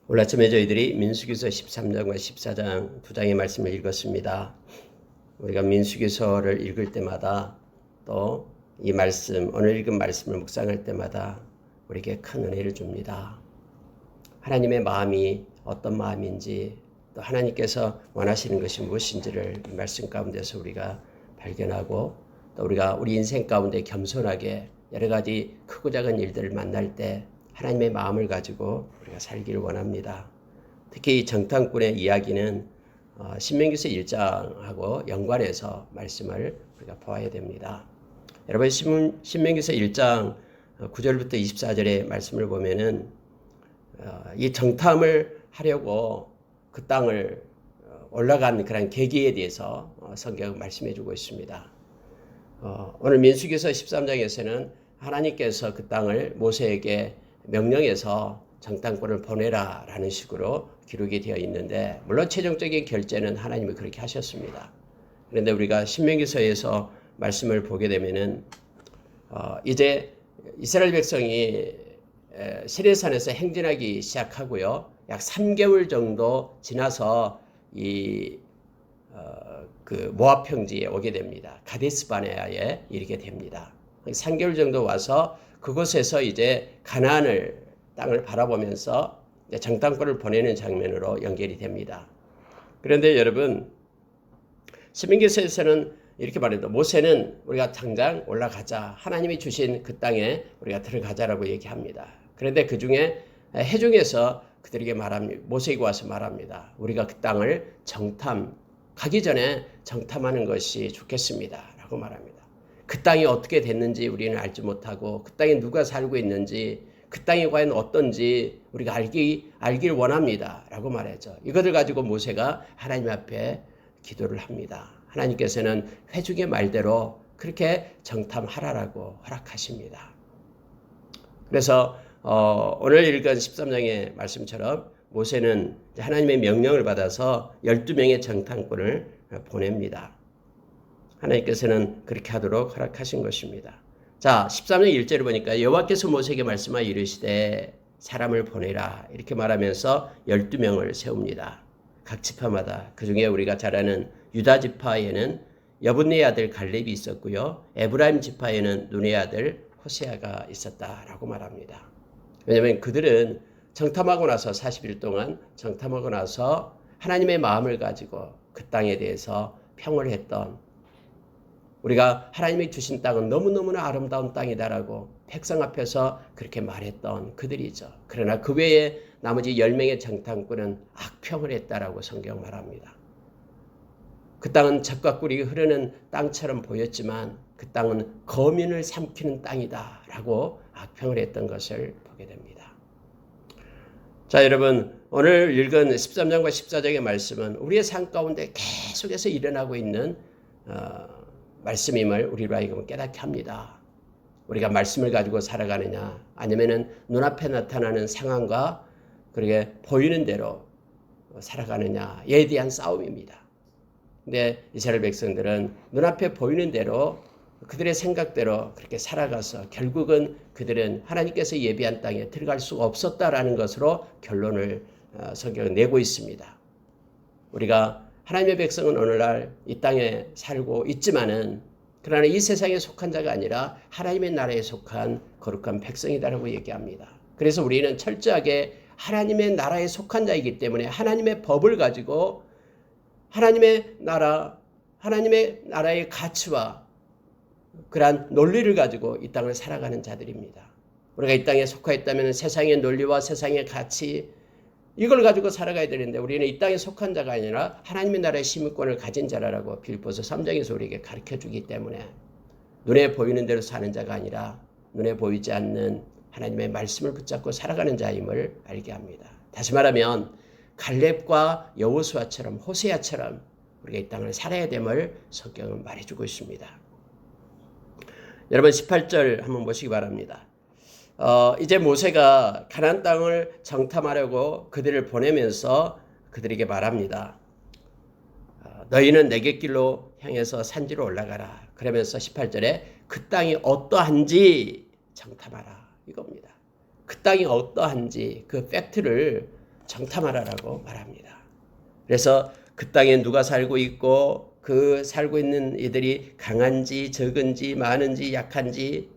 오늘 아침에 저희들이 민수기서 13장과 14장 두 장의 말씀을 읽었습니다. 우리가 민수기서를 읽을 때마다 또 이 말씀, 오늘 읽은 말씀을 묵상할 때마다 우리에게 큰 은혜를 줍니다. 하나님의 마음이 어떤 마음인지 또 하나님께서 원하시는 것이 무엇인지를 이 말씀 가운데서 우리가 발견하고 또 우리가 우리 인생 가운데 겸손하게 여러 가지 크고 작은 일들을 만날 때 하나님의 마음을 가지고 우리가 살기를 원합니다. 특히 이 정탐꾼의 이야기는 신명기서 1장하고 연관해서 말씀을 우리가 보아야 됩니다. 여러분 신명기서 1장 9절부터 24절의 말씀을 보면은 이 정탐을 하려고 그 땅을 올라간 그런 계기에 대해서 성경은 말씀해 주고 있습니다. 오늘 민수기서 13장에서는 하나님께서 그 땅을 모세에게 명령해서 정탐꾼을 보내라 라는 식으로 기록이 되어 있는데, 물론 최종적인 결제는 하나님이 그렇게 하셨습니다. 그런데 우리가 신명기서에서 말씀을 보게 되면은 이제 이스라엘 백성이 시내산에서 행진하기 시작하고요, 약 3개월 정도 지나서 그 모압 평지에 오게 됩니다. 가데스 바네아에 이르게 됩니다. 3개월 정도 와서 그곳에서 이제 가나안을 땅을 바라보면서 정탐꾼을 보내는 장면으로 연결이 됩니다. 그런데 여러분, 신명기서에서는 이렇게 말합니다. 모세는 우리가 당장 올라가자, 하나님이 주신 그 땅에 우리가 들어가자라고 얘기합니다. 그런데 그 중에 회중에서 그들에게 말합니다. 모세에게 와서 말합니다. 우리가 그 땅을 가기 전에 정탐하는 것이 좋겠습니다 라고 말합니다. 그 땅이 어떻게 됐는지 우리는 알지 못하고, 그 땅에 누가 살고 있는지, 그 땅이 과연 어떤지 우리가 알길 원합니다 라고 말하죠. 이것을 가지고 모세가 하나님 앞에 기도를 합니다. 하나님께서는 회중의 말대로 그렇게 정탐하라라고 허락하십니다. 그래서 오늘 읽은 13장의 말씀처럼 모세는 하나님의 명령을 받아서 12명의 정탐꾼을 보냅니다. 하나님께서는 그렇게 하도록 허락하신 것입니다. 자, 13장 1절을 보니까 여호와께서 모세에게 말씀하여 이르시되 사람을 보내라 이렇게 말하면서 12명을 세웁니다. 각 지파마다, 그 중에 우리가 잘 아는 유다 지파에는 여분네의 아들 갈렙이 있었고요, 에브라임 지파에는 눈의 아들 호세아가 있었다라고 말합니다. 왜냐하면 그들은 정탐하고 나서 40일 동안 정탐하고 나서 하나님의 마음을 가지고 그 땅에 대해서 평을 했던, 우리가 하나님이 주신 땅은 너무너무나 아름다운 땅이다라고 백성 앞에서 그렇게 말했던 그들이죠. 그러나 그 외에 나머지 10명의 정탐꾼은 악평을 했다라고 성경 말합니다. 그 땅은 젖과 꿀이 흐르는 땅처럼 보였지만 그 땅은 거민을 삼키는 땅이다라고 악평을 했던 것을 보게 됩니다. 자, 여러분, 오늘 읽은 13장과 14장의 말씀은 우리의 삶 가운데 계속해서 일어나고 있는 말씀임을 우리로 하여금 깨닫게 합니다. 우리가 말씀을 가지고 살아가느냐, 아니면은 눈앞에 나타나는 상황과 그렇게 보이는 대로 살아가느냐에 대한 싸움입니다. 근데 이스라엘 백성들은 눈앞에 보이는 대로 그들의 생각대로 그렇게 살아가서 결국은 그들은 하나님께서 예비한 땅에 들어갈 수가 없었다라는 것으로 결론을 성경은 내고 있습니다. 우리가 하나님의 백성은 오늘날 이 땅에 살고 있지만은, 그러나 이 세상에 속한 자가 아니라 하나님의 나라에 속한 거룩한 백성이다라고 얘기합니다. 그래서 우리는 철저하게 하나님의 나라에 속한 자이기 때문에 하나님의 법을 가지고 하나님의 나라의 가치와 그러한 논리를 가지고 이 땅을 살아가는 자들입니다. 우리가 이 땅에 속하였다면 세상의 논리와 세상의 가치, 이걸 가지고 살아가야 되는데 우리는 이 땅에 속한 자가 아니라 하나님의 나라의 시민권을 가진 자라고 빌립보서 3장에서 우리에게 가르쳐주기 때문에 눈에 보이는 대로 사는 자가 아니라 눈에 보이지 않는 하나님의 말씀을 붙잡고 살아가는 자임을 알게 합니다. 다시 말하면 갈렙과 여호수아처럼, 호세아처럼 우리가 이 땅을 살아야 됨을 성경은 말해주고 있습니다. 여러분 18절 한번 보시기 바랍니다. 이제 모세가 가나안 땅을 정탐하려고 그들을 보내면서 그들에게 말합니다. 너희는 내게 길로 향해서 산지로 올라가라. 그러면서 18절에 그 땅이 어떠한지 정탐하라 이겁니다. 그 땅이 어떠한지 그 팩트를 정탐하라라고 말합니다. 그래서 그 땅에 누가 살고 있고 그 살고 있는 이들이 강한지 적은지 많은지 약한지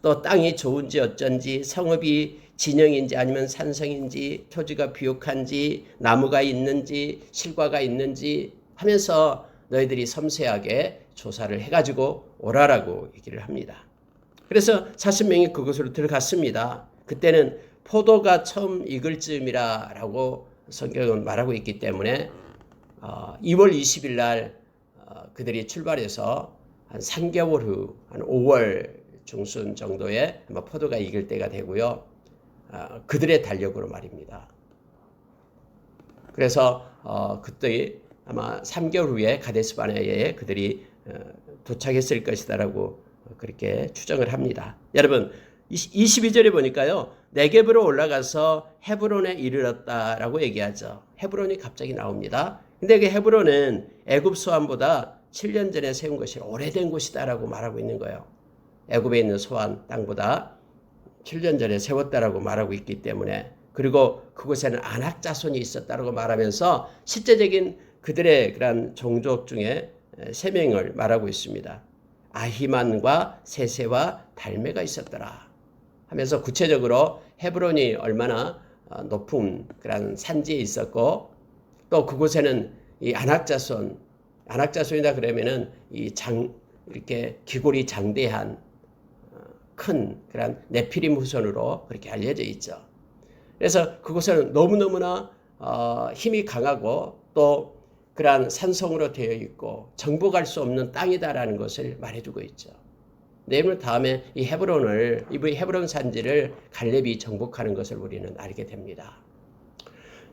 또 땅이 좋은지 어쩐지 성읍이 진영인지 아니면 산성인지 토지가 비옥한지 나무가 있는지 실과가 있는지 하면서 너희들이 섬세하게 조사를 해가지고 오라라고 얘기를 합니다. 그래서 40명이 그곳으로 들어갔습니다. 그때는 포도가 처음 익을 즈음이라고 성경은 말하고 있기 때문에 2월 20일 날 그들이 출발해서 한 3개월 후 한 5월 중순 정도에 아마 포도가 익을 때가 되고요. 그들의 달력으로 말입니다. 그래서 그때 아마 3개월 후에 가데스 바네아에 그들이 도착했을 것이다라고 그렇게 추정을 합니다. 여러분 22절에 보니까요. 네겝으로 올라가서 헤브론에 이르렀다라고 얘기하죠. 헤브론이 갑자기 나옵니다. 근데 그 헤브론은 애굽 소환보다 7년 전에 세운 것이 오래된 곳이다라고 말하고 있는 거예요. 애굽에 있는 소환 땅보다 7년 전에 세웠다라고 말하고 있기 때문에 그리고 그곳에는 아낙 자손이 있었다라고 말하면서 실제적인 그들의 그런 종족 중에 3명을 말하고 있습니다. 아히만과 세세와 달메가 있었더라 하면서 구체적으로 헤브론이 얼마나 높은 그런 산지에 있었고 또 그곳에는 이 아낙 자손이다 그러면은 이렇게 기골이 장대한 큰 그런 네피림 후손으로 그렇게 알려져 있죠. 그래서 그곳은 너무너무나 힘이 강하고 또 그러한 산성으로 되어 있고 정복할 수 없는 땅이다라는 것을 말해주고 있죠. 내일 다음에 이 헤브론 산지를 갈렙이 정복하는 것을 우리는 알게 됩니다.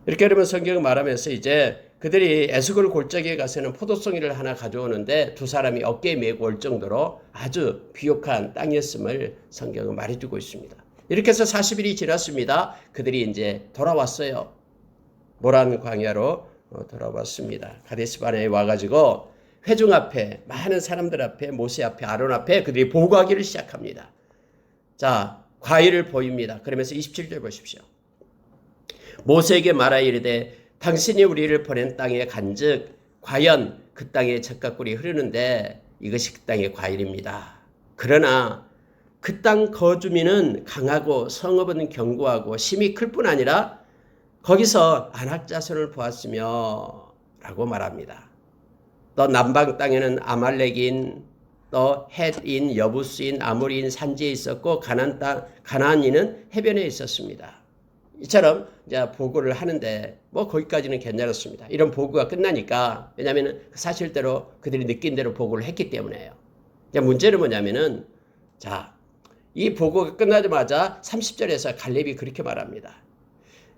이렇게 여러분 성경을 말하면서 이제 그들이 에스골 골짜기에 가서는 포도송이를 하나 가져오는데 두 사람이 어깨에 메고 올 정도로 아주 비옥한 땅이었음을 성경은 말해주고 있습니다. 이렇게 해서 40일이 지났습니다. 그들이 이제 돌아왔어요. 모란 광야로 돌아왔습니다. 가데스 바네아에 와가지고 회중 앞에 많은 사람들 앞에 모세 앞에 아론 앞에 그들이 보고하기를 시작합니다. 자, 과일을 보입니다. 그러면서 27절 보십시오. 모세에게 말하 이르되 당신이 우리를 보낸 땅에 간즉 과연 그 땅에 젖과 꿀이 흐르는데 이것이 그 땅의 과일입니다. 그러나 그 땅 거주민은 강하고 성읍은 견고하고 심이 클 뿐 아니라 거기서 아낙 자손을 보았으며 라고 말합니다. 또 남방 땅에는 아말렉인 또 헷인 여부스인 아모리인 산지에 있었고 가나안인은 해변에 있었습니다. 이처럼 이제 보고를 하는데 뭐 거기까지는 괜찮았습니다. 이런 보고가 끝나니까 왜냐하면 사실대로 그들이 느낀 대로 보고를 했기 때문에요. 이제 문제는 뭐냐면은 이 보고가 끝나자마자 30절에서 갈렙이 그렇게 말합니다.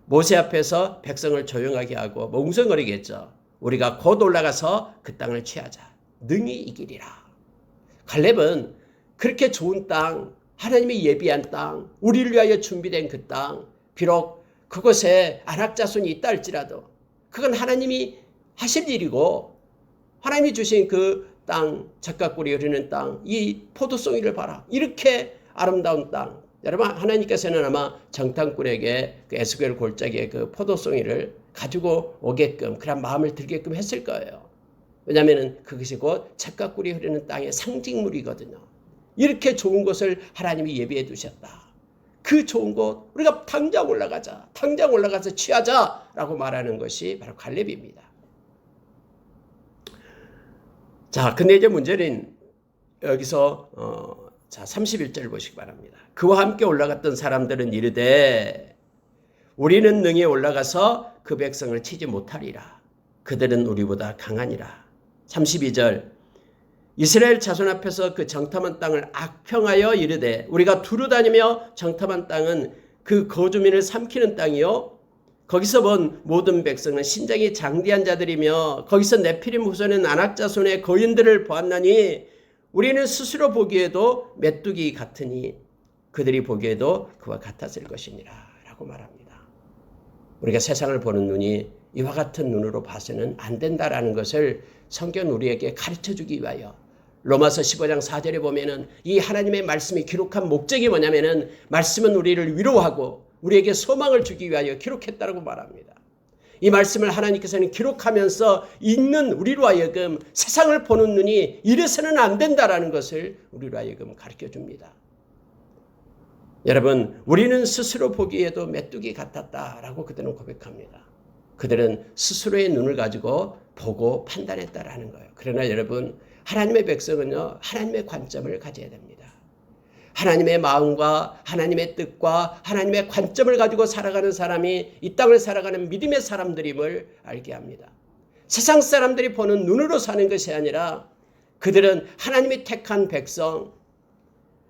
모세 앞에서 백성을 조용하게 하고 웅성거리겠죠. 우리가 곧 올라가서 그 땅을 취하자. 능히 이기리라. 갈렙은 그렇게 좋은 땅, 하나님이 예비한 땅, 우리를 위하여 준비된 그 땅, 비록 그곳에 아낙 자손이 있다 할지라도 그건 하나님이 하실 일이고 하나님이 주신 그 땅, 젖과 꿀이 흐르는 땅, 이 포도송이를 봐라. 이렇게 아름다운 땅. 여러분 하나님께서는 아마 정탐꾼에게 그 에스겔 골짜기의 그 포도송이를 가지고 오게끔 그런 마음을 들게끔 했을 거예요. 왜냐하면 그것이 곧 젖과 꿀이 흐르는 땅의 상징물이거든요. 이렇게 좋은 곳을 하나님이 예비해 두셨다. 그 좋은 곳 우리가 당장 올라가자. 당장 올라가서 취하자라고 말하는 것이 바로 갈렙입니다. 자, 근데 이제 문제는 여기서 31절 보시기 바랍니다. 그와 함께 올라갔던 사람들은 이르되 우리는 능히 올라가서 그 백성을 치지 못하리라. 그들은 우리보다 강하니라. 32절 이스라엘 자손 앞에서 그 정탐한 땅을 악평하여 이르되 우리가 두루 다니며 정탐한 땅은 그 거주민을 삼키는 땅이요 거기서 본 모든 백성은 신장이 장대한 자들이며 거기서 네피림 후손은 아낙 자손의 거인들을 보았나니 우리는 스스로 보기에도 메뚜기 같으니 그들이 보기에도 그와 같았을 것이니라 라고 말합니다. 우리가 세상을 보는 눈이 이와 같은 눈으로 봐서는 안 된다라는 것을 성경 우리에게 가르쳐주기 위하여 로마서 15장 4절에 보면은 이 하나님의 말씀이 기록한 목적이 뭐냐면은 말씀은 우리를 위로하고 우리에게 소망을 주기 위하여 기록했다고 말합니다. 이 말씀을 하나님께서는 기록하면서 읽는 우리로 하여금 세상을 보는 눈이 이래서는 안 된다라는 것을 우리로 하여금 가르쳐 줍니다. 여러분, 우리는 스스로 보기에도 메뚜기 같았다라고 그들은 고백합니다. 그들은 스스로의 눈을 가지고 보고 판단했다라는 거예요. 그러나 여러분, 하나님의 백성은요, 하나님의 관점을 가져야 됩니다. 하나님의 마음과 하나님의 뜻과 하나님의 관점을 가지고 살아가는 사람이 이 땅을 살아가는 믿음의 사람들임을 알게 합니다. 세상 사람들이 보는 눈으로 사는 것이 아니라 그들은 하나님이 택한 백성,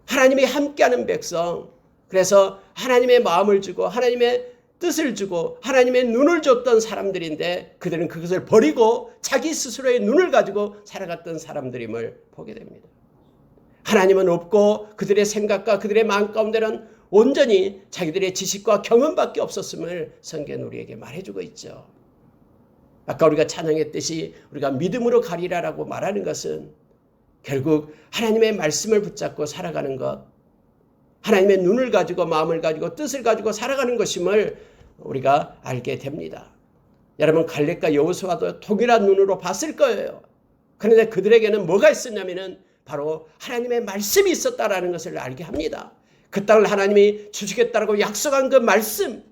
하나님이 함께하는 백성, 그래서 하나님의 마음을 주고 하나님의 뜻을 주고 하나님의 눈을 줬던 사람들인데 그들은 그것을 버리고 자기 스스로의 눈을 가지고 살아갔던 사람들임을 보게 됩니다. 하나님은 없고 그들의 생각과 그들의 마음 가운데는 온전히 자기들의 지식과 경험밖에 없었음을 성경은 우리에게 말해주고 있죠. 아까 우리가 찬양했듯이 우리가 믿음으로 가리라라고 말하는 것은 결국 하나님의 말씀을 붙잡고 살아가는 것, 하나님의 눈을 가지고 마음을 가지고 뜻을 가지고 살아가는 것임을 우리가 알게 됩니다. 여러분, 갈렙과 여호수아도 동일한 눈으로 봤을 거예요. 그런데 그들에게는 뭐가 있었냐면은 바로 하나님의 말씀이 있었다라는 것을 알게 합니다. 그 땅을 하나님이 주시겠다라고 약속한 그 말씀,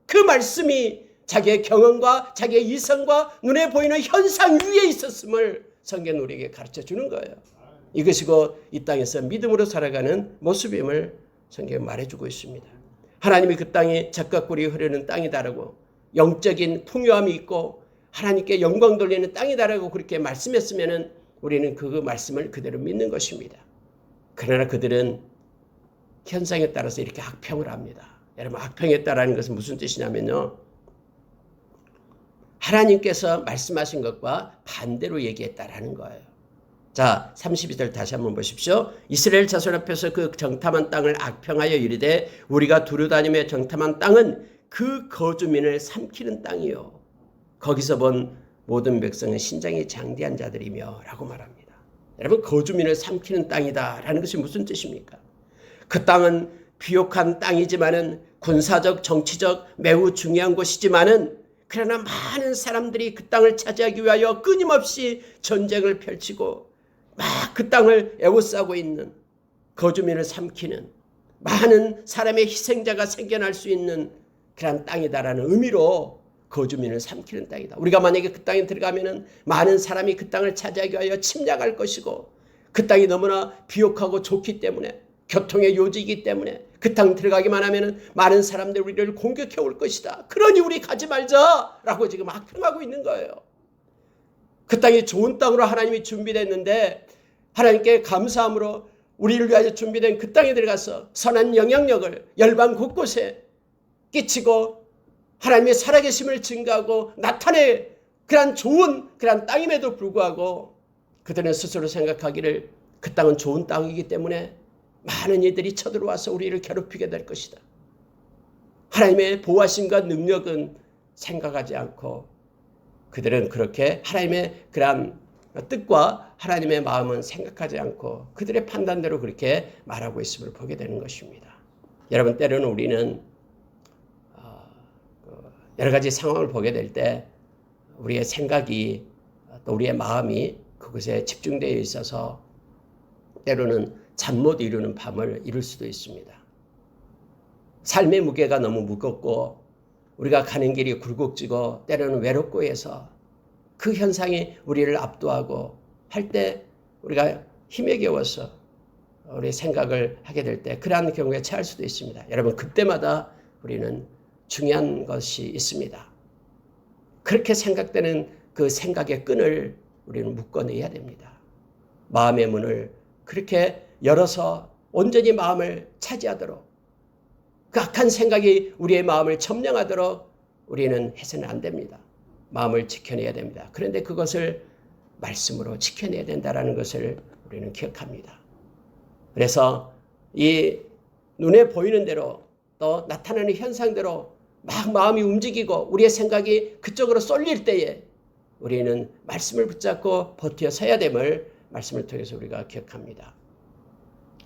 그 말씀이 자기의 경험과 자기의 이성과 눈에 보이는 현상 위에 있었음을 성경은 우리에게 가르쳐 주는 거예요. 이것이 곧 이 땅에서 믿음으로 살아가는 모습임을 성경은 말해주고 있습니다. 하나님이 그 땅이 젖과 꿀이 흐르는 땅이다라고, 영적인 풍요함이 있고 하나님께 영광 돌리는 땅이다라고 그렇게 말씀했으면은 우리는 그 말씀을 그대로 믿는 것입니다. 그러나 그들은 현상에 따라서 이렇게 악평을 합니다. 여러분, 악평했다라는 것은 무슨 뜻이냐면요, 하나님께서 말씀하신 것과 반대로 얘기했다라는 거예요. 자, 32절 다시 한번 보십시오. 이스라엘 자손 앞에서 그 정탐한 땅을 악평하여 이르되 우리가 두루다니며 정탐한 땅은 그 거주민을 삼키는 땅이요, 거기서 본 모든 백성은 신장이 장대한 자들이며 라고 말합니다. 여러분, 거주민을 삼키는 땅이다 라는 것이 무슨 뜻입니까? 그 땅은 비옥한 땅이지만은 군사적 정치적 매우 중요한 곳이지만은 그러나 많은 사람들이 그 땅을 차지하기 위하여 끊임없이 전쟁을 펼치고 막 그 땅을 에워싸고 있는, 거주민을 삼키는 많은 사람의 희생자가 생겨날 수 있는 그런 땅이다라는 의미로 거주민을 삼키는 땅이다. 우리가 만약에 그 땅에 들어가면은 많은 사람이 그 땅을 차지하기 위하여 침략할 것이고, 그 땅이 너무나 비옥하고 좋기 때문에, 교통의 요지이기 때문에 그 땅 들어가기만 하면은 많은 사람들이 우리를 공격해 올 것이다. 그러니 우리 가지 말자라고 지금 악평하고 있는 거예요. 그 땅이 좋은 땅으로 하나님이 준비됐는데 하나님께 감사함으로 우리를 위하여 준비된 그 땅에 들어가서 선한 영향력을 열방 곳곳에 끼치고 하나님의 살아계심을 증가하고 나타내 그런 좋은 그런 땅임에도 불구하고 그들은 스스로 생각하기를 그 땅은 좋은 땅이기 때문에 많은 이들이 쳐들어와서 우리를 괴롭히게 될 것이다. 하나님의 보호하심과 능력은 생각하지 않고 그들은 그렇게 하나님의 그런 뜻과 하나님의 마음은 생각하지 않고 그들의 판단대로 그렇게 말하고 있음을 보게 되는 것입니다. 여러분, 때로는 우리는 여러 가지 상황을 보게 될 때 우리의 생각이 또 우리의 마음이 그것에 집중되어 있어서 때로는 잠 못 이루는 밤을 이룰 수도 있습니다. 삶의 무게가 너무 무겁고 우리가 가는 길이 굴곡지고 때로는 외롭고 해서 그 현상이 우리를 압도하고 할 때 우리가 힘에 겨워서 우리 생각을 하게 될 때 그러한 경우에 처할 수도 있습니다. 여러분, 그때마다 우리는 중요한 것이 있습니다. 그렇게 생각되는 그 생각의 끈을 우리는 묶어내야 됩니다. 마음의 문을 그렇게 열어서 온전히 마음을 차지하도록, 그 악한 생각이 우리의 마음을 점령하도록 우리는 해서는 안 됩니다. 마음을 지켜내야 됩니다. 그런데 그것을 말씀으로 지켜내야 된다는 것을 우리는 기억합니다. 그래서 이 눈에 보이는 대로 또 나타나는 현상대로 막 마음이 움직이고 우리의 생각이 그쪽으로 쏠릴 때에 우리는 말씀을 붙잡고 버텨 서야 됨을 말씀을 통해서 우리가 기억합니다.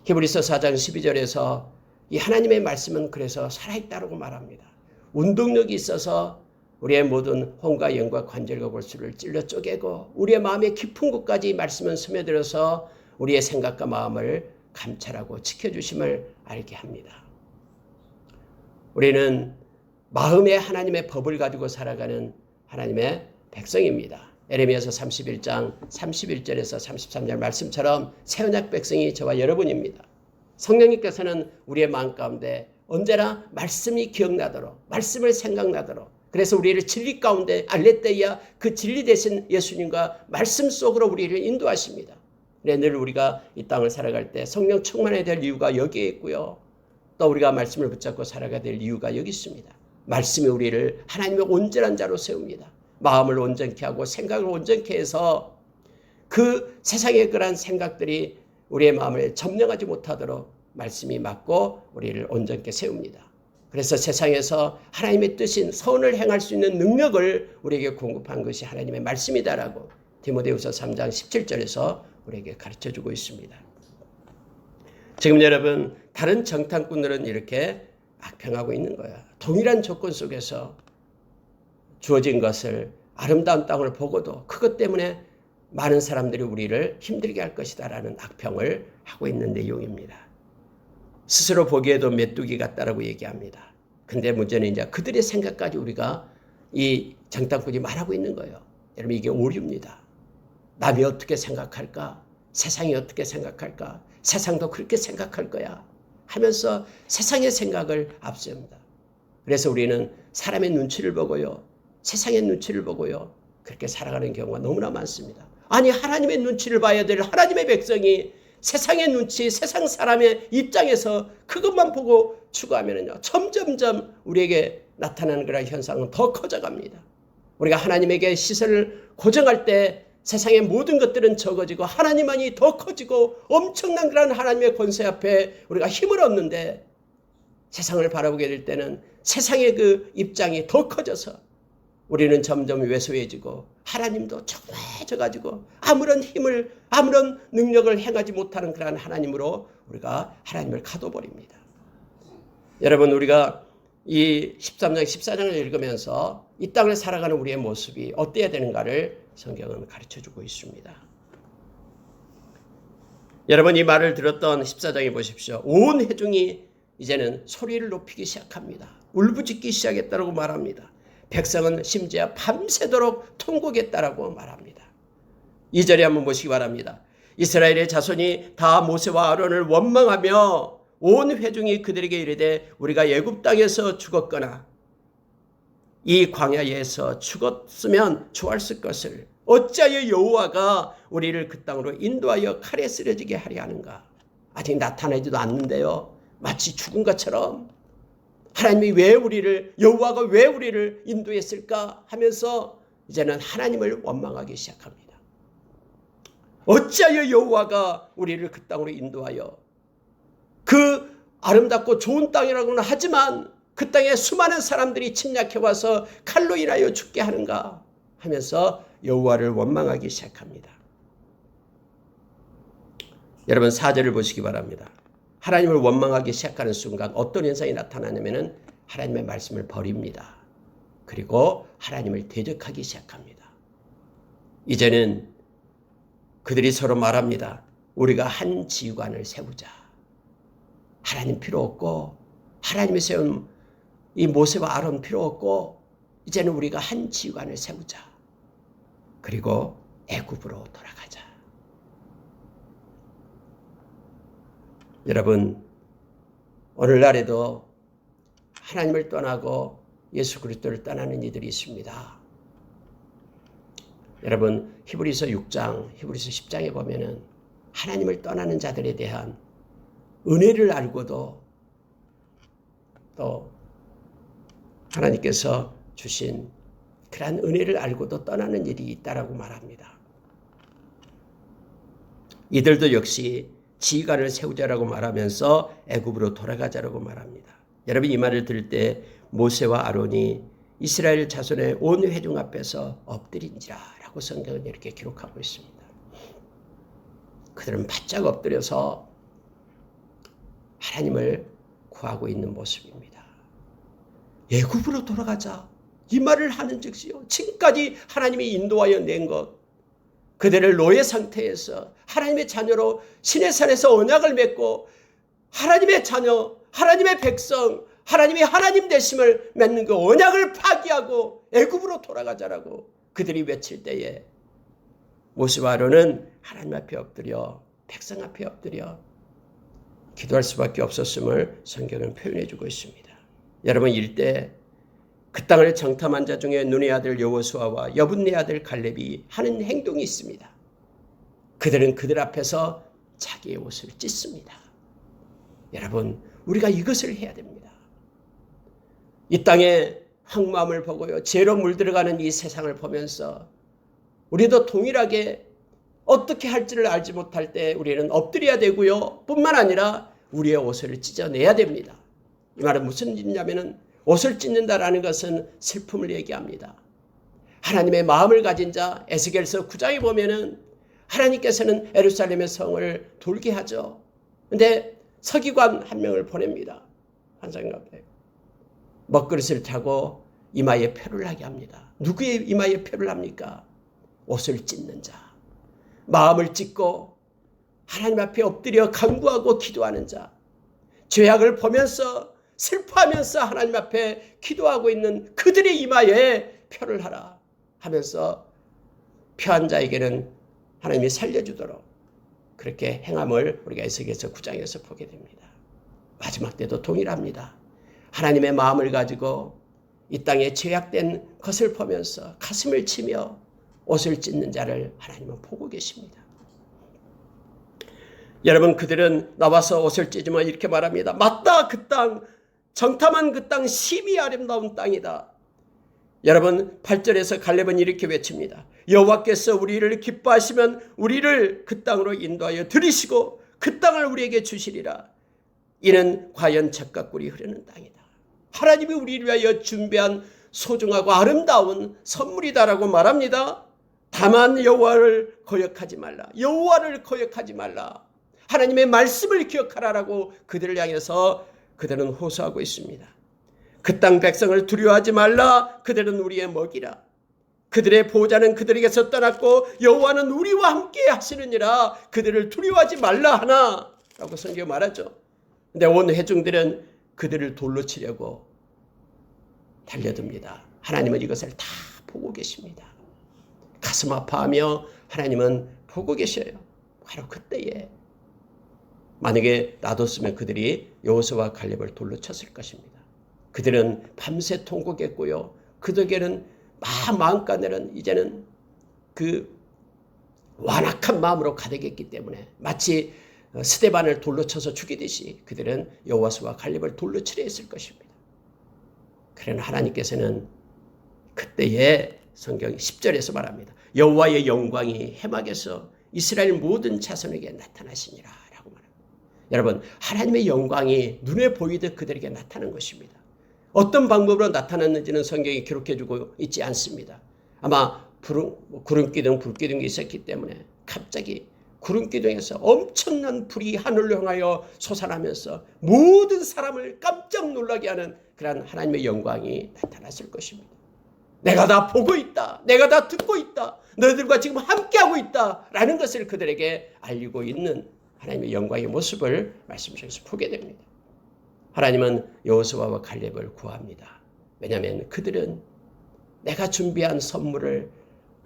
히브리서 4장 12절에서 이 하나님의 말씀은 그래서 살아있다고 말합니다. 운동력이 있어서 우리의 모든 혼과 영과 관절과 골수를 찔러 쪼개고 우리의 마음의 깊은 곳까지 말씀은 스며들어서 우리의 생각과 마음을 감찰하고 지켜주심을 알게 합니다. 우리는 마음에 하나님의 법을 가지고 살아가는 하나님의 백성입니다. 에레미야서 31장 31절에서 33절 말씀처럼 새 언약 백성이 저와 여러분입니다. 성령님께서는 우리의 마음 가운데 언제나 말씀이 기억나도록, 말씀을 생각나도록, 그래서 우리를 진리 가운데 알레theia, 그 진리 되신 예수님과 말씀 속으로 우리를 인도하십니다. 늘 우리가 이 땅을 살아갈 때 성령 충만해야 될 이유가 여기에 있고요. 또 우리가 말씀을 붙잡고 살아가야 될 이유가 여기 있습니다. 말씀이 우리를 하나님의 온전한 자로 세웁니다. 마음을 온전케 하고 생각을 온전케 해서 그 세상의 그러한 생각들이 우리의 마음을 점령하지 못하도록 말씀이 막고 우리를 온전케 세웁니다. 그래서 세상에서 하나님의 뜻인 선을 행할 수 있는 능력을 우리에게 공급한 것이 하나님의 말씀이다라고 디모데후서 3장 17절에서 우리에게 가르쳐주고 있습니다. 지금 여러분, 다른 정탐꾼들은 이렇게 악평하고 있는 거야. 동일한 조건 속에서 주어진 것을, 아름다운 땅을 보고도 그것 때문에 많은 사람들이 우리를 힘들게 할 것이다라는 악평을 하고 있는 내용입니다. 스스로 보기에도 메뚜기 같다라고 얘기합니다. 근데 문제는 이제 그들의 생각까지 우리가 이 정탐꾼이 말하고 있는 거예요. 여러분, 이게 오류입니다. 남이 어떻게 생각할까? 세상이 어떻게 생각할까? 세상도 그렇게 생각할 거야 하면서 세상의 생각을 앞세웁니다. 그래서 우리는 사람의 눈치를 보고요, 세상의 눈치를 보고요, 그렇게 살아가는 경우가 너무나 많습니다. 아니, 하나님의 눈치를 봐야 될 하나님의 백성이 세상의 눈치, 세상 사람의 입장에서 그것만 보고 추구하면요, 점점점 우리에게 나타나는 그런 현상은 더 커져갑니다. 우리가 하나님에게 시선을 고정할 때 세상의 모든 것들은 적어지고 하나님만이 더 커지고 엄청난 그런 하나님의 권세 앞에 우리가 힘을 얻는데, 세상을 바라보게 될 때는 세상의 그 입장이 더 커져서 우리는 점점 왜소해지고 하나님도 조그매져가지고 아무런 힘을, 아무런 능력을 행하지 못하는 그러한 하나님으로 우리가 하나님을 가둬버립니다. 여러분, 우리가 이 13장, 14장을 읽으면서 이 땅을 살아가는 우리의 모습이 어때야 되는가를 성경은 가르쳐주고 있습니다. 여러분, 이 말을 들었던 14장에 보십시오. 온 회중이 이제는 소리를 높이기 시작합니다. 울부짖기 시작했다고 말합니다. 백성은 심지어 밤새도록 통곡했다라고 말합니다. 2절에 한번 보시기 바랍니다. 이스라엘의 자손이 다 모세와 아론을 원망하며 온 회중이 그들에게 이르되 우리가 애굽 땅에서 죽었거나 이 광야에서 죽었으면 좋았을 것을 어찌하여 여호와가 우리를 그 땅으로 인도하여 칼에 쓰러지게 하려 하는가? 아직 나타나지도 않는데요, 마치 죽은 것처럼 하나님이 왜 우리를, 여호와가 왜 우리를 인도했을까 하면서 이제는 하나님을 원망하기 시작합니다. 어찌하여 여호와가 우리를 그 땅으로 인도하여, 그 아름답고 좋은 땅이라고는 하지만 그 땅에 수많은 사람들이 침략해와서 칼로 인하여 죽게 하는가 하면서 여호와를 원망하기 시작합니다. 여러분, 4절을 보시기 바랍니다. 하나님을 원망하기 시작하는 순간 어떤 현상이 나타나냐면 하나님의 말씀을 버립니다. 그리고 하나님을 대적하기 시작합니다. 이제는 그들이 서로 말합니다. 우리가 한 지휘관을 세우자. 하나님 필요 없고 하나님이 세운 이 모세와 아론 필요 없고 이제는 우리가 한 지휘관을 세우자. 그리고 애굽으로 돌아가자. 여러분, 오늘날에도 하나님을 떠나고 예수 그리스도를 떠나는 이들이 있습니다. 여러분, 히브리서 6장, 히브리서 10장에 보면은 하나님을 떠나는 자들에 대한 은혜를 알고도 또 하나님께서 주신 그러한 은혜를 알고도 떠나는 일이 있다라고 말합니다. 이들도 역시 지휘관을 세우자라고 말하면서 애굽으로 돌아가자라고 말합니다. 여러분, 이 말을 들을 때 모세와 아론이 이스라엘 자손의 온 회중 앞에서 엎드린지라라고 성경은 이렇게 기록하고 있습니다. 그들은 바짝 엎드려서 하나님을 구하고 있는 모습입니다. 애굽으로 돌아가자. 이 말을 하는 즉시요, 지금까지 하나님이 인도하여 낸 것, 그들을 노예 상태에서 하나님의 자녀로 신의 산에서 언약을 맺고 하나님의 자녀, 하나님의 백성, 하나님의 하나님 되심을 맺는 그 언약을 파기하고 애굽으로 돌아가자라고 그들이 외칠 때에 모세와 아론은 하나님 앞에 엎드려 백성 앞에 엎드려 기도할 수밖에 없었음을 성경은 표현해 주고 있습니다. 여러분, 이때 그 땅을 정탐한 자 중에 눈의 아들 여호수아와 여분네 아들 갈렙이 하는 행동이 있습니다. 그들은 그들 앞에서 자기의 옷을 찢습니다. 여러분, 우리가 이것을 해야 됩니다. 이 땅의 황무함을 보고요, 죄로 물들어가는 이 세상을 보면서 우리도 동일하게 어떻게 할지를 알지 못할 때 우리는 엎드려야 되고요, 뿐만 아니라 우리의 옷을 찢어내야 됩니다. 이 말은 무슨 뜻이냐면은 옷을 찢는다라는 것은 슬픔을 얘기합니다. 하나님의 마음을 가진 자, 에스겔서 9장에 보면은 하나님께서는 예루살렘의 성을 돌게 하죠. 근데 서기관 한 명을 보냅니다. 환상 가운데 먹그릇을 타고 이마에 표를 하게 합니다. 누구의 이마에 표를 합니까? 옷을 찢는 자, 마음을 찢고 하나님 앞에 엎드려 간구하고 기도하는 자, 죄악을 보면서 슬퍼하면서 하나님 앞에 기도하고 있는 그들의 이마에 표를 하라 하면서 표한 자에게는 하나님이 살려주도록 그렇게 행함을 우리가 에스겔서 9장에서 보게 됩니다. 마지막 때도 동일합니다. 하나님의 마음을 가지고 이 땅에 죄악된 것을 보면서 가슴을 치며 옷을 찢는 자를 하나님은 보고 계십니다. 여러분, 그들은 나와서 옷을 찢으며 이렇게 말합니다. 맞다, 그 땅, 정탐한 그 땅 심히 아름다운 땅이다. 여러분, 8절에서 갈렙은 이렇게 외칩니다. 여호와께서 우리를 기뻐하시면 우리를 그 땅으로 인도하여 들이시고 그 땅을 우리에게 주시리라. 이는 과연 젖과 꿀이 흐르는 땅이다. 하나님이 우리를 위하여 준비한 소중하고 아름다운 선물이다라고 말합니다. 다만 여호와를 거역하지 말라. 여호와를 거역하지 말라. 하나님의 말씀을 기억하라라고 그들을 향해서 그들은 호소하고 있습니다. 그 땅 백성을 두려워하지 말라. 그들은 우리의 먹이라. 그들의 보호자는 그들에게서 떠났고 여호와는 우리와 함께 하시느니라. 그들을 두려워하지 말라 하나 라고 성경 말하죠. 근데 온 회중들은 그들을 돌로 치려고 달려듭니다. 하나님은 이것을 다 보고 계십니다. 가슴 아파하며 하나님은 보고 계셔요. 바로 그때에 만약에 놔뒀으면 그들이 여호수아와 갈렙을 돌로 쳤을 것입니다. 그들은 밤새 통곡했고요. 그들에게는 마음가내는 이제는 그 완악한 마음으로 가득했기 때문에 마치 스데반을 돌로 쳐서 죽이듯이 그들은 여호수아와 갈렙을 돌로 치려 했을 것입니다. 그러나 하나님께서는 그때에 성경 10절에서 말합니다. 여호와의 영광이 해막에서 이스라엘 모든 자손에게 나타나시니라 라고 말합니다. 여러분, 하나님의 영광이 눈에 보이듯 그들에게 나타난 것입니다. 어떤 방법으로 나타났는지는 성경이 기록해주고 있지 않습니다. 아마 구름기둥, 불기둥이 있었기 때문에 갑자기 구름기둥에서 엄청난 불이 하늘로 향하여 솟아나면서 모든 사람을 깜짝 놀라게 하는 그런 하나님의 영광이 나타났을 것입니다. 내가 다 보고 있다. 내가 다 듣고 있다. 너희들과 지금 함께하고 있다. 라는 것을 그들에게 알리고 있는 하나님의 영광의 모습을 말씀 속에서 보게 됩니다. 하나님은 여호수아와 갈렙을 구합니다. 왜냐하면 그들은 내가 준비한 선물을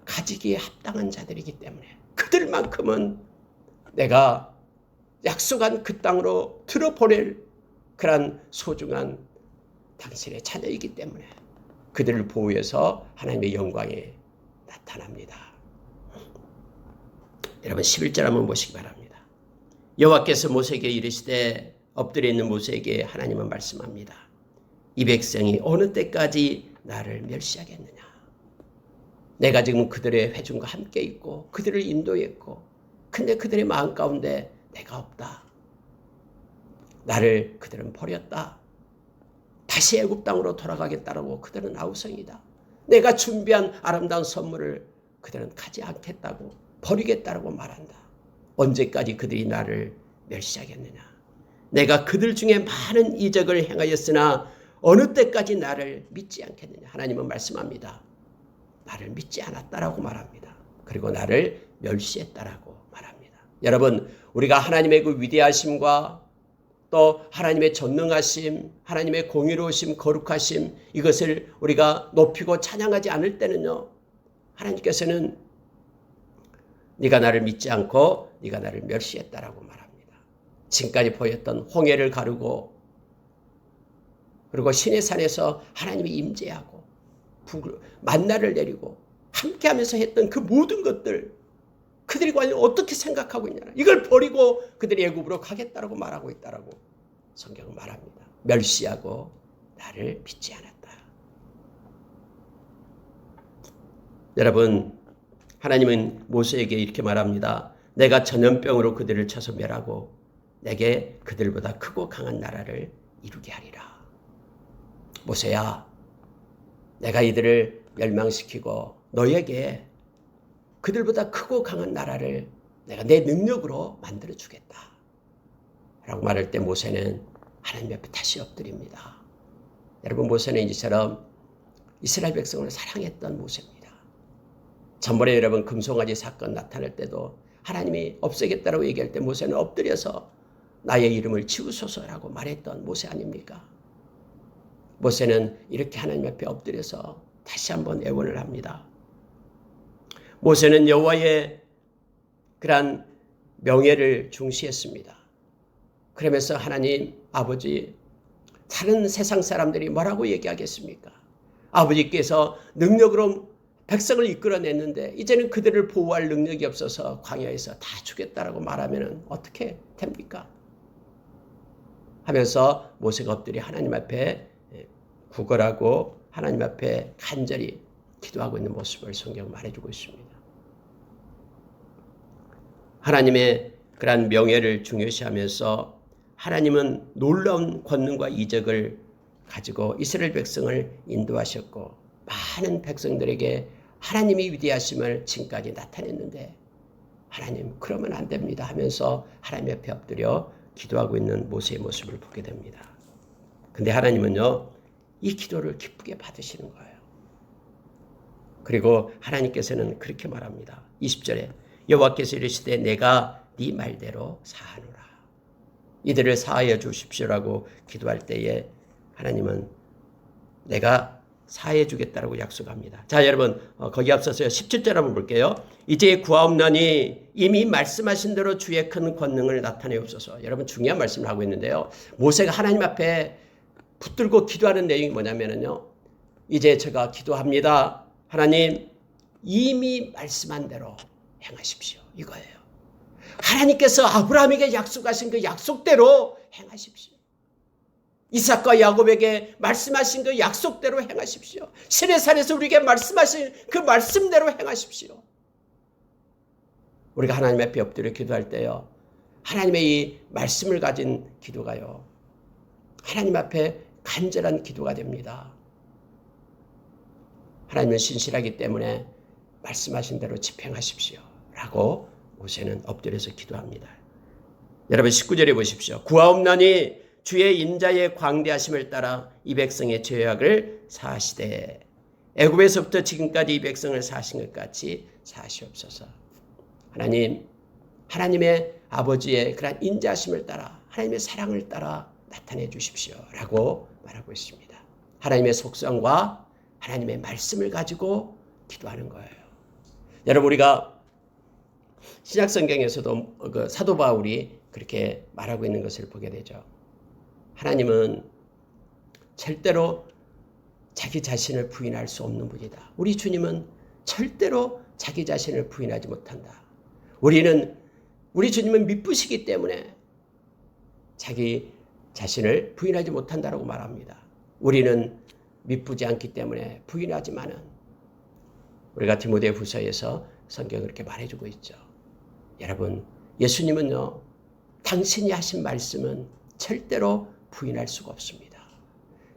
가지기에 합당한 자들이기 때문에 그들만큼은 내가 약속한 그 땅으로 들어보낼 그런 소중한 당신의 자녀이기 때문에 그들을 보호해서 하나님의 영광이 나타납니다. 여러분, 11절 한번 보시기 바랍니다. 여호와께서 모세에게 이르시되 엎드려 있는 모세에게 하나님은 말씀합니다. 이 백성이 어느 때까지 나를 멸시하겠느냐. 내가 지금 그들의 회중과 함께 있고 그들을 인도했고 근데 그들의 마음 가운데 내가 없다. 나를 그들은 버렸다. 다시 애굽 땅으로 돌아가겠다라고 그들은 아우성이다. 내가 준비한 아름다운 선물을 그들은 가지 않겠다고 버리겠다라고 말한다. 언제까지 그들이 나를 멸시하겠느냐. 내가 그들 중에 많은 이적을 행하였으나 어느 때까지 나를 믿지 않겠느냐. 하나님은 말씀합니다. 나를 믿지 않았다라고 말합니다. 그리고 나를 멸시했다라고 말합니다. 여러분, 우리가 하나님의 그 위대하심과 또 하나님의 전능하심, 하나님의 공의로우심, 거룩하심, 이것을 우리가 높이고 찬양하지 않을 때는요, 하나님께서는 네가 나를 믿지 않고 네가 나를 멸시했다라고 말합니다. 지금까지 보였던 홍해를 가르고 그리고 시내 산에서 하나님이 임재하고 만나를 내리고 함께하면서 했던 그 모든 것들, 그들이 과연 어떻게 생각하고 있냐, 이걸 버리고 그들이 애굽으로 가겠다라고 말하고 있다라고 성경은 말합니다. 멸시하고 나를 믿지 않았다. 여러분, 하나님은 모세에게 이렇게 말합니다. 내가 전염병으로 그들을 쳐서 멸하고 내게 그들보다 크고 강한 나라를 이루게 하리라. 모세야, 내가 이들을 멸망시키고 너에게 그들보다 크고 강한 나라를 내가 내 능력으로 만들어주겠다 라고 말할 때 모세는 하나님 앞에 다시 엎드립니다. 여러분, 모세는 이처럼 이스라엘 백성을 사랑했던 모세입니다. 전번에 여러분 금송아지 사건 나타날 때도 하나님이 없애겠다라고 얘기할 때 모세는 엎드려서 나의 이름을 지우소서라고 말했던 모세 아닙니까? 모세는 이렇게 하나님 앞에 엎드려서 다시 한번 애원을 합니다. 모세는 여호와의 그러한 명예를 중시했습니다. 그러면서 하나님 아버지, 다른 세상 사람들이 뭐라고 얘기하겠습니까? 아버지께서 능력으로 백성을 이끌어냈는데 이제는 그들을 보호할 능력이 없어서 광야에서 다 죽였다라고 말하면 어떻게 됩니까? 하면서 모세가 엎드려 하나님 앞에 구걸하고 하나님 앞에 간절히 기도하고 있는 모습을 성경은 말해주고 있습니다. 하나님의 그러한 명예를 중요시하면서 하나님은 놀라운 권능과 이적을 가지고 이스라엘 백성을 인도하셨고 많은 백성들에게 하나님이 위대하심을 지금까지 나타냈는데 하나님 그러면 안 됩니다 하면서 하나님 앞에 엎드려 기도하고 있는 모세의 모습을 보게 됩니다. 근데 하나님은요, 이 기도를 기쁘게 받으시는 거예요. 그리고 하나님께서는 그렇게 말합니다. 20절에 여호와께서 이르시되 내가 네 말대로 사하노라. 이들을 사하여 주십시오라고 기도할 때에 하나님은 내가 사해 주겠다라고 약속합니다. 자, 여러분, 거기 앞서서 17절 한번 볼게요. 이제 구하옵나니 이미 말씀하신 대로 주의 큰 권능을 나타내옵소서. 여러분, 중요한 말씀을 하고 있는데요. 모세가 하나님 앞에 붙들고 기도하는 내용이 뭐냐면요, 이제 제가 기도합니다. 하나님, 이미 말씀한 대로 행하십시오. 이거예요. 하나님께서 아브라함에게 약속하신 그 약속대로 행하십시오. 이삭과 야곱에게 말씀하신 그 약속대로 행하십시오. 시내산에서 우리에게 말씀하신 그 말씀대로 행하십시오. 우리가 하나님 앞에 엎드려 기도할 때요, 하나님의 이 말씀을 가진 기도가요, 하나님 앞에 간절한 기도가 됩니다. 하나님은 신실하기 때문에 말씀하신 대로 집행하십시오 라고 모세는 엎드려서 기도합니다. 여러분 19절에 보십시오. 구하옵나니 주의 인자의 광대하심을 따라 이 백성의 죄악을 사하시되 애굽에서부터 지금까지 이 백성을 사하신 것 같이 사하시옵소서. 하나님, 하나님의 아버지의 그런 인자하심을 따라 하나님의 사랑을 따라 나타내 주십시오 라고 말하고 있습니다. 하나님의 속성과 하나님의 말씀을 가지고 기도하는 거예요. 여러분, 우리가 신약성경에서도 그 사도 바울이 그렇게 말하고 있는 것을 보게 되죠. 하나님은 절대로 자기 자신을 부인할 수 없는 분이다. 우리 주님은 절대로 자기 자신을 부인하지 못한다. 우리 주님은 미쁘시기 때문에 자기 자신을 부인하지 못한다라고 말합니다. 우리는 미쁘지 않기 때문에 부인하지만은 우리가 디모데후서에서 성경을 그렇게 말해주고 있죠. 여러분, 예수님은요, 당신이 하신 말씀은 절대로 부인할 수가 없습니다.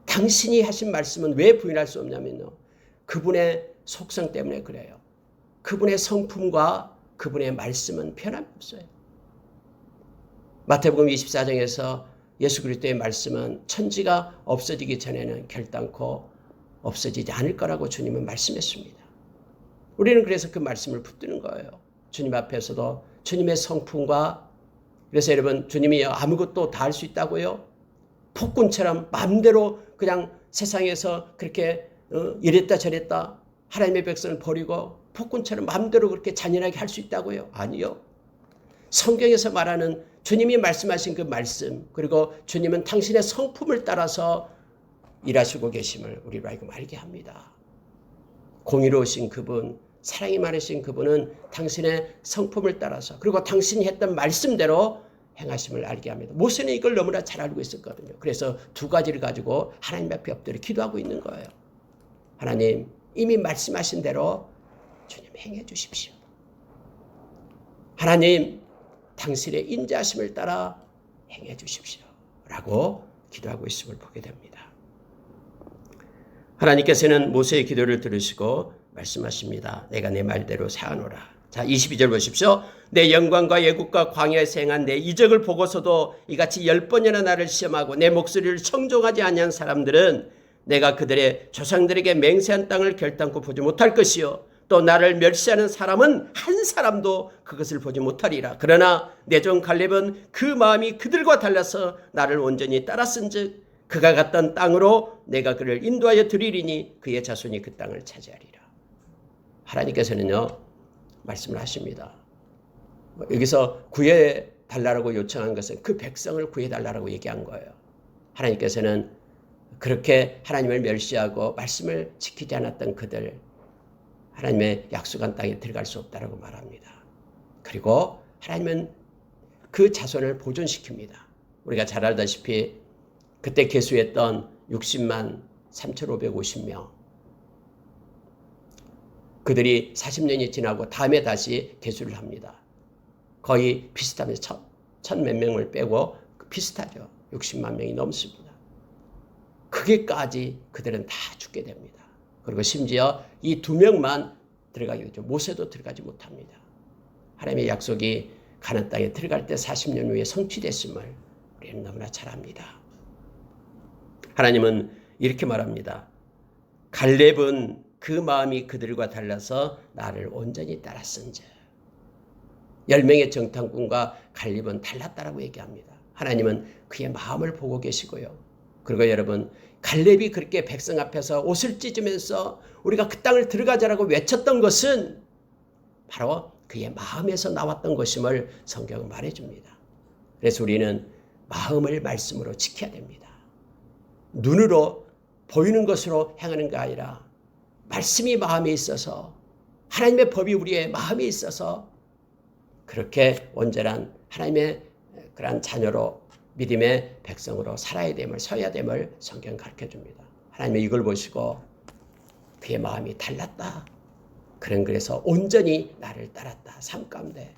당신이 하신 말씀은 왜 부인할 수 없냐면요, 그분의 속성 때문에 그래요. 그분의 성품과 그분의 말씀은 변함이 없어요. 마태복음 24장에서 예수 그리스도의 말씀은 천지가 없어지기 전에는 결단코 없어지지 않을 거라고 주님은 말씀했습니다. 우리는 그래서 그 말씀을 붙드는 거예요. 주님 앞에서도 주님의 성품과, 그래서 여러분, 주님이 아무것도 다 할 수 있다고요? 폭군처럼 마음대로 그냥 세상에서 그렇게 이랬다 저랬다 하나님의 백성을 버리고 폭군처럼 마음대로 그렇게 잔인하게 할 수 있다고요? 아니요. 성경에서 말하는 주님이 말씀하신 그 말씀, 그리고 주님은 당신의 성품을 따라서 일하시고 계심을 우리로 하여금 알게 합니다. 공의로우신 그분, 사랑이 많으신 그분은 당신의 성품을 따라서, 그리고 당신이 했던 말씀대로 행하심을 알게 합니다. 모세는 이걸 너무나 잘 알고 있었거든요. 그래서 두 가지를 가지고 하나님 앞에 엎드려 기도하고 있는 거예요. 하나님, 이미 말씀하신 대로 주님 행해 주십시오. 하나님, 당신의 인자하심을 따라 행해 주십시오. 라고 기도하고 있음을 보게 됩니다. 하나님께서는 모세의 기도를 들으시고 말씀하십니다. 내가 내 말대로 사하노라. 자, 22절 보십시오. 내 영광과 애국과 광야에서 행한 내 이적을 보고서도 이같이 10번이나 나를 시험하고 내 목소리를 청종하지 아니한 사람들은 내가 그들의 조상들에게 맹세한 땅을 결단코 보지 못할 것이요, 또 나를 멸시하는 사람은 한 사람도 그것을 보지 못하리라. 그러나 내 종 갈렙은 그 마음이 그들과 달라서 나를 온전히 따랐은즉 그가 갔던 땅으로 내가 그를 인도하여 드리리니 그의 자손이 그 땅을 차지하리라. 하나님께서는요, 말씀을 하십니다. 여기서 구해달라고 요청한 것은 그 백성을 구해달라고 얘기한 거예요. 하나님께서는 그렇게 하나님을 멸시하고 말씀을 지키지 않았던 그들, 하나님의 약속한 땅에 들어갈 수 없다라고 말합니다. 그리고 하나님은 그 자손을 보존시킵니다. 우리가 잘 알다시피 그때 계수했던 60만 3,550명, 그들이 40년이 지나고 다음에 다시 계수를 합니다. 거의 비슷합니다. 천 몇 명을 빼고 비슷하죠. 60만 명이 넘습니다. 거기까지 그들은 다 죽게 됩니다. 그리고 심지어 이 2명만 들어가게 되죠. 모세도 들어가지 못합니다. 하나님의 약속이 가나안 땅에 들어갈 때 40년 후에 성취됐음을 우리는 너무나 잘 압니다. 하나님은 이렇게 말합니다. 갈렙은 그 마음이 그들과 달라서 나를 온전히 따랐은즉. 10명의 정탐꾼과 갈렙은 달랐다라고 얘기합니다. 하나님은 그의 마음을 보고 계시고요. 그리고 여러분, 갈렙이 그렇게 백성 앞에서 옷을 찢으면서 우리가 그 땅을 들어가자라고 외쳤던 것은 바로 그의 마음에서 나왔던 것임을 성경은 말해줍니다. 그래서 우리는 마음을 말씀으로 지켜야 됩니다. 눈으로 보이는 것으로 행하는 게 아니라 말씀이 마음에 있어서, 하나님의 법이 우리의 마음에 있어서 그렇게 온전한 하나님의 그러한 자녀로, 믿음의 백성으로 살아야 됨을, 서야 됨을 성경은 가르쳐줍니다. 하나님이 이걸 보시고 그의 마음이 달랐다. 그래서 온전히 나를 따랐다. 삶 가운데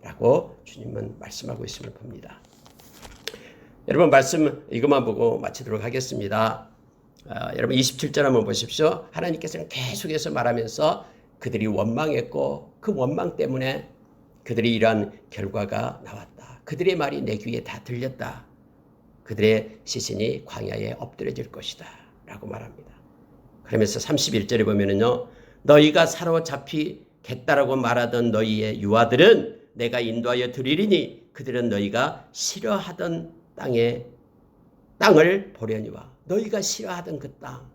라고 주님은 말씀하고 있음을 봅니다. 여러분, 말씀 이것만 보고 마치도록 하겠습니다. 여러분 27절 한번 보십시오. 하나님께서는 계속해서 말하면서 그들이 원망했고 그 원망 때문에 그들이 이러한 결과가 나왔다. 그들의 말이 내 귀에 다 들렸다. 그들의 시신이 광야에 엎드려질 것이다 라고 말합니다. 그러면서 31절에 보면은요, 너희가 사로잡히겠다라고 말하던 너희의 유아들은 내가 인도하여 드리리니 그들은 너희가 싫어하던 땅을 보려니와. 너희가 싫어하던 그 땅,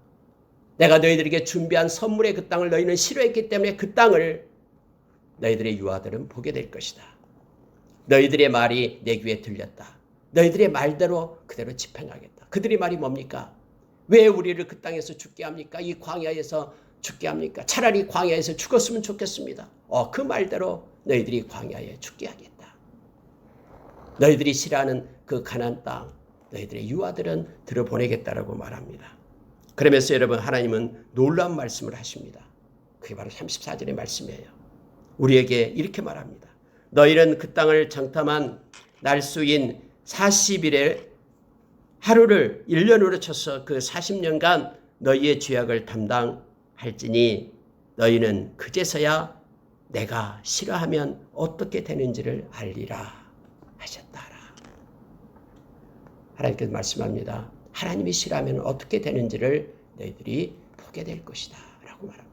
내가 너희들에게 준비한 선물의 그 땅을 너희는 싫어했기 때문에 그 땅을 너희들의 유아들은 보게 될 것이다. 너희들의 말이 내 귀에 들렸다. 너희들의 말대로 그대로 집행하겠다. 그들의 말이 뭡니까? 왜 우리를 그 땅에서 죽게 합니까? 이 광야에서 죽게 합니까? 차라리 광야에서 죽었으면 좋겠습니다. 그 말대로 너희들이 광야에 죽게 하겠다. 너희들이 싫어하는 그 가나안 땅, 너희들의 유아들은 들어보내겠다라고 말합니다. 그러면서 여러분, 하나님은 놀라운 말씀을 하십니다. 그게 바로 34절의 말씀이에요. 우리에게 이렇게 말합니다. 너희는 그 땅을 장탐한 날수인 40일의 하루를 1년으로 쳐서 그 40년간 너희의 죄악을 담당할지니 너희는 그제서야 내가 싫어하면 어떻게 되는지를 알리라 하셨다. 하나님께서 말씀합니다. 하나님이 싫어하면 어떻게 되는지를 너희들이 보게 될 것이다 라고 말합니다.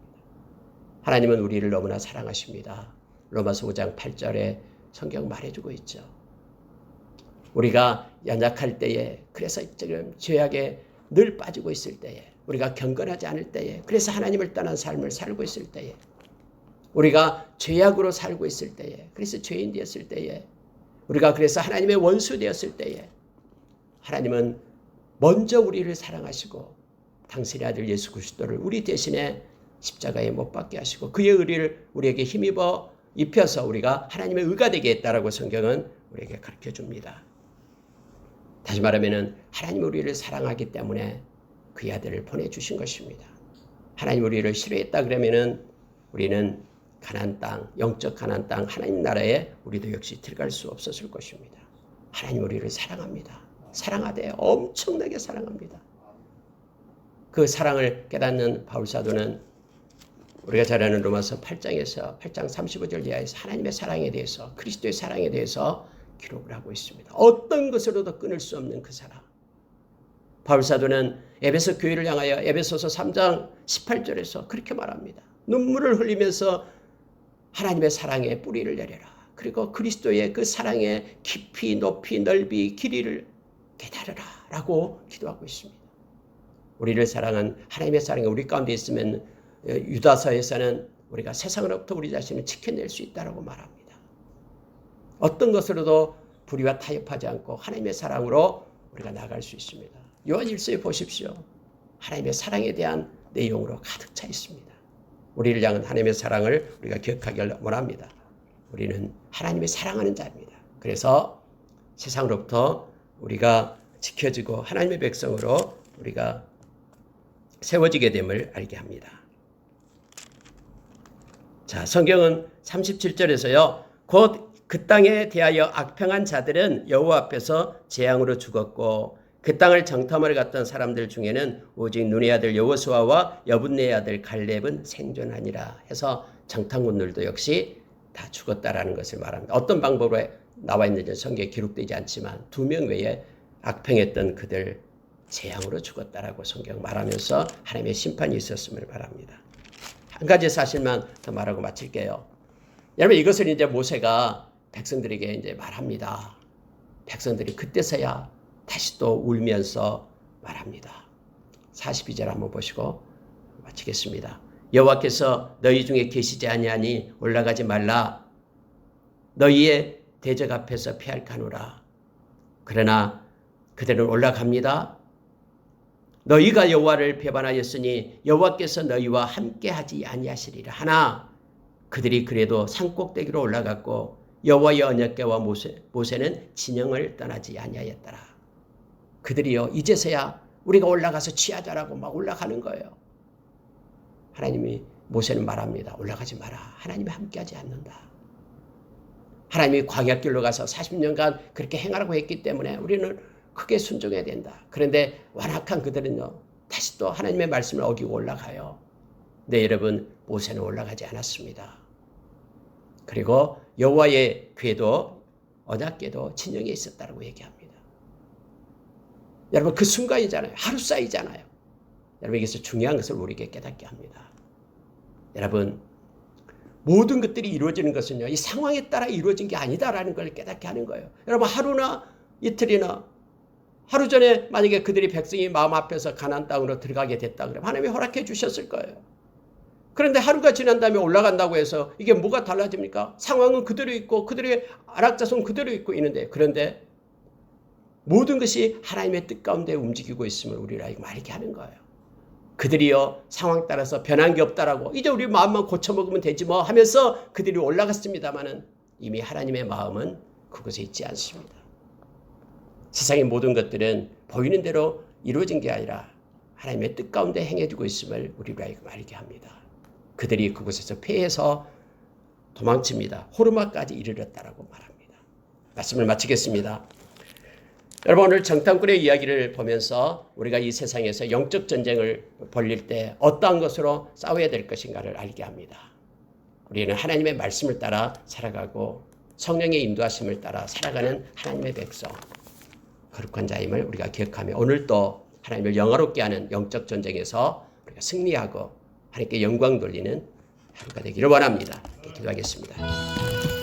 하나님은 우리를 너무나 사랑하십니다. 로마서 5장 8절에 성경 말해주고 있죠. 우리가 연약할 때에, 그래서 지금 죄악에 늘 빠지고 있을 때에, 우리가 경건하지 않을 때에, 그래서 하나님을 떠난 삶을 살고 있을 때에, 우리가 죄악으로 살고 있을 때에, 그래서 죄인 되었을 때에, 우리가 그래서 하나님의 원수 되었을 때에 하나님은 먼저 우리를 사랑하시고 당신의 아들 예수 그리스도를 우리 대신에 십자가에 못 박게 하시고 그의 의를 우리에게 힘입어 입혀서 우리가 하나님의 의가 되게 했다라고 성경은 우리에게 가르쳐 줍니다. 다시 말하면 하나님 우리를 사랑하기 때문에 그의 아들을 보내주신 것입니다. 하나님 우리를 싫어했다 그러면은 우리는 가나안 땅, 영적 가나안 땅, 하나님 나라에 우리도 역시 들어갈 수 없었을 것입니다. 하나님 우리를 사랑합니다. 사랑하되 엄청나게 사랑합니다. 그 사랑을 깨닫는 바울사도는 우리가 잘 아는 로마서 8장에서 8장 35절 이하에서 하나님의 사랑에 대해서, 그리스도의 사랑에 대해서 기록을 하고 있습니다. 어떤 것으로도 끊을 수 없는 그 사랑. 바울사도는 에베소 교회를 향하여 에베소서 3장 18절에서 그렇게 말합니다. 눈물을 흘리면서 하나님의 사랑에 뿌리를 내려라. 그리고 그리스도의 그 사랑의 깊이, 높이, 넓이, 길이를 깨달으라 라고 기도하고 있습니다. 우리를 사랑한 하나님의 사랑이 우리 가운데 있으면 유다서에서는 우리가 세상으로부터 우리 자신을 지켜낼 수 있다고 말합니다. 어떤 것으로도 불의와 타협하지 않고 하나님의 사랑으로 우리가 나갈 수 있습니다. 요한 1서에 보십시오. 하나님의 사랑에 대한 내용으로 가득 차 있습니다. 우리를 향한 하나님의 사랑을 우리가 기억하길 원합니다. 우리는 하나님의 사랑하는 자입니다. 그래서 세상으로부터 우리가 지켜지고 하나님의 백성으로 우리가 세워지게 됨을 알게 합니다. 자, 성경은 37절에서요. 곧 그 땅에 대하여 악평한 자들은 여호와 앞에서 재앙으로 죽었고 그 땅을 정탐하러 갔던 사람들 중에는 오직 눈의 아들 여호수아와 여분네의 아들 갈렙은 생존하니라 해서 정탐꾼들도 역시 다 죽었다라는 것을 말합니다. 어떤 방법으로 나와 있는지 성경에 기록되지 않지만 2명 외에 악평했던 그들 재앙으로 죽었다라고 성경 말하면서 하나님의 심판이 있었음을 말합니다. 한 가지 사실만 더 말하고 마칠게요. 여러분 이것을 이제 모세가 백성들에게 이제 말합니다. 백성들이 그때서야 다시 또 울면서 말합니다. 42절 한번 보시고 마치겠습니다. 여호와께서 너희 중에 계시지 아니하니 올라가지 말라. 너희의 대적 앞에서 피할까노라. 그러나 그들은 올라갑니다. 너희가 여호와를 배반하였으니 여호와께서 너희와 함께하지 아니하시리라. 하나 그들이 그래도 산꼭대기로 올라갔고 여호와의 언약궤와 모세는 진영을 떠나지 아니하였더라. 그들이요 이제서야 우리가 올라가서 취하자라고 막 올라가는 거예요. 하나님이 모세는 말합니다. 올라가지 마라. 하나님이 함께하지 않는다. 하나님이 광야길로 가서 40년간 그렇게 행하라고 했기 때문에 우리는 크게 순종해야 된다. 그런데 완악한 그들은요 다시 또 하나님의 말씀을 어기고 올라가요. 네, 여러분 모세는 올라가지 않았습니다. 그리고 여호와의 궤도 언약궤도 진영에 있었다고 얘기합니다. 여러분 그 순간이잖아요. 하루 사이잖아요. 여러분 여기서 중요한 것을 우리에게 깨닫게 합니다. 여러분 모든 것들이 이루어지는 것은요 이 상황에 따라 이루어진 게 아니다라는 걸 깨닫게 하는 거예요. 여러분 하루나 이틀이나 하루 전에 만약에 그들이 백성이 마음 앞에서 가나안 땅으로 들어가게 됐다 그러면 하나님이 허락해 주셨을 거예요. 그런데 하루가 지난 다음에 올라간다고 해서 이게 뭐가 달라집니까? 상황은 그대로 있고 그들의 아락자손 그대로 있고 있는데 그런데 모든 것이 하나님의 뜻 가운데 움직이고 있음을 우리를 알게 하는 거예요. 그들이요 상황 따라서 변한 게 없다라고 이제 우리 마음만 고쳐먹으면 되지 뭐 하면서 그들이 올라갔습니다마는 이미 하나님의 마음은 그곳에 있지 않습니다. 세상의 모든 것들은 보이는 대로 이루어진 게 아니라 하나님의 뜻 가운데 행해지고 있음을 우리로 알게 합니다. 그들이 그곳에서 패해서 도망칩니다. 호르마까지 이르렀다라고 말합니다. 말씀을 마치겠습니다. 여러분 오늘 정탐꾼의 이야기를 보면서 우리가 이 세상에서 영적 전쟁을 벌릴 때 어떠한 것으로 싸워야 될 것인가를 알게 합니다. 우리는 하나님의 말씀을 따라 살아가고 성령의 인도하심을 따라 살아가는 하나님의 백성. 거룩한 자임을 우리가 기억하며 오늘 또 하나님을 영화롭게 하는 영적 전쟁에서 우리가 승리하고 하나님께 영광 돌리는 하루가 되기를 원합니다. 기도하겠습니다.